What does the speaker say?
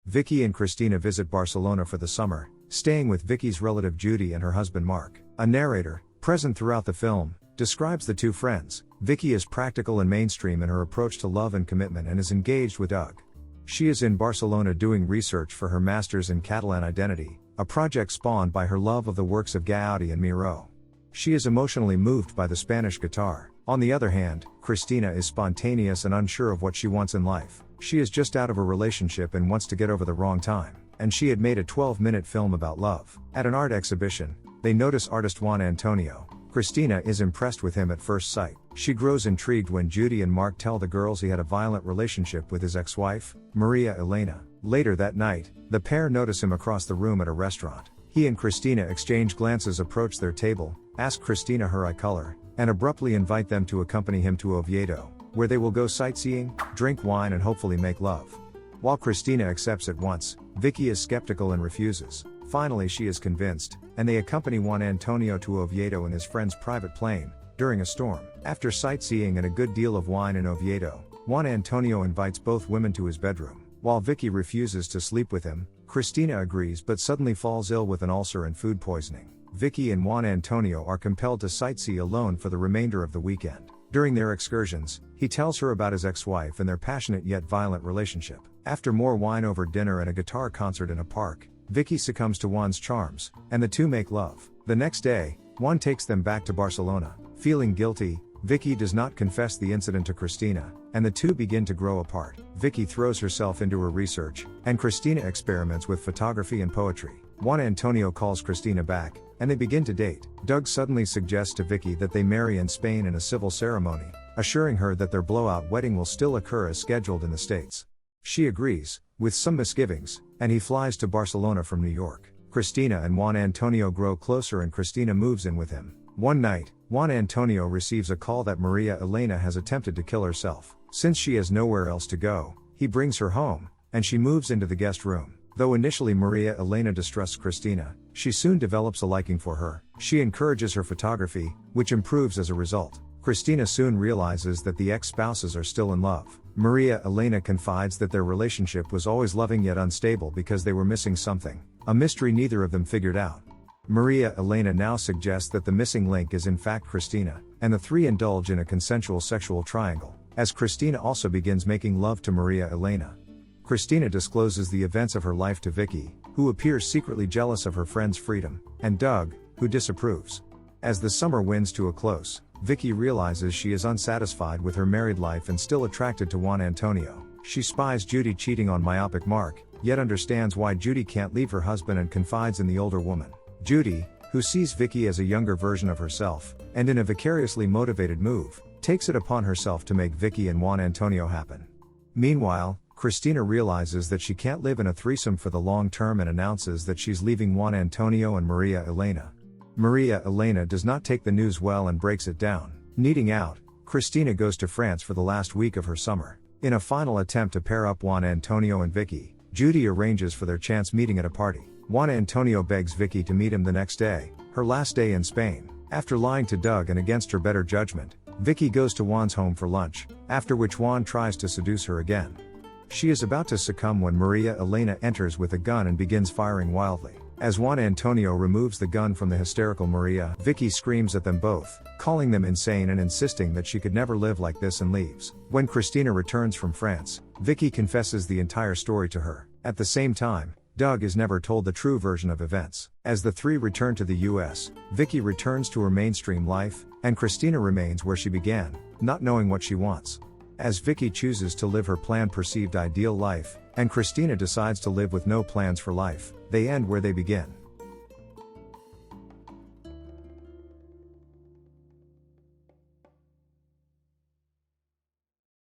Vicky and Cristina visit Barcelona for the summer, staying with Vicky's relative Judy and her husband Mark. A narrator, present throughout the film, describes the two friends. Vicky is practical and mainstream in her approach to love and commitment and is engaged with Doug. She is in Barcelona doing research for her master's in Catalan identity, a project spawned by her love of the works of Gaudi and Miró. She is emotionally moved by the Spanish guitar. On the other hand, Cristina is spontaneous and unsure of what she wants in life. She is just out of a relationship and wants to get over the wrong time, and she had made a 12-minute film about love. At an art exhibition, they notice artist Juan Antonio. Cristina is impressed with him at first sight. She grows intrigued when Judy and Mark tell the girls he had a violent relationship with his ex-wife, Maria Elena. Later that night, the pair notice him across the room at a restaurant. He and Cristina exchange glances, approach their table, ask Cristina her eye color, and abruptly invite them to accompany him to Oviedo, where they will go sightseeing, drink wine and hopefully make love. While Cristina accepts at once, Vicky is skeptical and refuses. Finally she is convinced, and they accompany Juan Antonio to Oviedo in his friend's private plane, during a storm. After sightseeing and a good deal of wine in Oviedo, Juan Antonio invites both women to his bedroom. While Vicky refuses to sleep with him, Cristina agrees but suddenly falls ill with an ulcer and food poisoning. Vicky and Juan Antonio are compelled to sightsee alone for the remainder of the weekend. During their excursions, he tells her about his ex-wife and their passionate yet violent relationship. After more wine over dinner and a guitar concert in a park, Vicky succumbs to Juan's charms, and the two make love. The next day, Juan takes them back to Barcelona. Feeling guilty, Vicky does not confess the incident to Cristina, and the two begin to grow apart. Vicky throws herself into her research, and Cristina experiments with photography and poetry. Juan Antonio calls Cristina back, and they begin to date. Doug suddenly suggests to Vicky that they marry in Spain in a civil ceremony, assuring her that their blowout wedding will still occur as scheduled in the States. She agrees, with some misgivings, and he flies to Barcelona from New York. Cristina and Juan Antonio grow closer and Cristina moves in with him. One night, Juan Antonio receives a call that Maria Elena has attempted to kill herself. Since she has nowhere else to go, he brings her home, and she moves into the guest room. Though initially Maria Elena distrusts Cristina, she soon develops a liking for her. She encourages her photography, which improves as a result. Cristina soon realizes that the ex-spouses are still in love. Maria Elena confides that their relationship was always loving yet unstable because they were missing something, a mystery neither of them figured out. Maria Elena now suggests that the missing link is in fact Cristina, and the three indulge in a consensual sexual triangle, as Cristina also begins making love to Maria Elena. Cristina discloses the events of her life to Vicky, who appears secretly jealous of her friend's freedom, and Doug, who disapproves. As the summer winds to a close, Vicky realizes she is unsatisfied with her married life and still attracted to Juan Antonio. She spies Judy cheating on myopic Mark, yet understands why Judy can't leave her husband and confides in the older woman. Judy, who sees Vicky as a younger version of herself, and in a vicariously motivated move, takes it upon herself to make Vicky and Juan Antonio happen. Meanwhile, Cristina realizes that she can't live in a threesome for the long term and announces that she's leaving Juan Antonio and Maria Elena. Maria Elena does not take the news well and breaks it down. Needing out, Cristina goes to France for the last week of her summer. In a final attempt to pair up Juan Antonio and Vicky, Judy arranges for their chance meeting at a party. Juan Antonio begs Vicky to meet him the next day, her last day in Spain. After lying to Doug and against her better judgment, Vicky goes to Juan's home for lunch, after which Juan tries to seduce her again. She is about to succumb when Maria Elena enters with a gun and begins firing wildly. As Juan Antonio removes the gun from the hysterical Maria, Vicky screams at them both, calling them insane and insisting that she could never live like this and leaves. When Cristina returns from France, Vicky confesses the entire story to her. At the same time, Doug is never told the true version of events. As the three return to the US, Vicky returns to her mainstream life, and Cristina remains where she began, not knowing what she wants. As Vicky chooses to live her planned perceived ideal life, and Cristina decides to live with no plans for life, they end where they begin.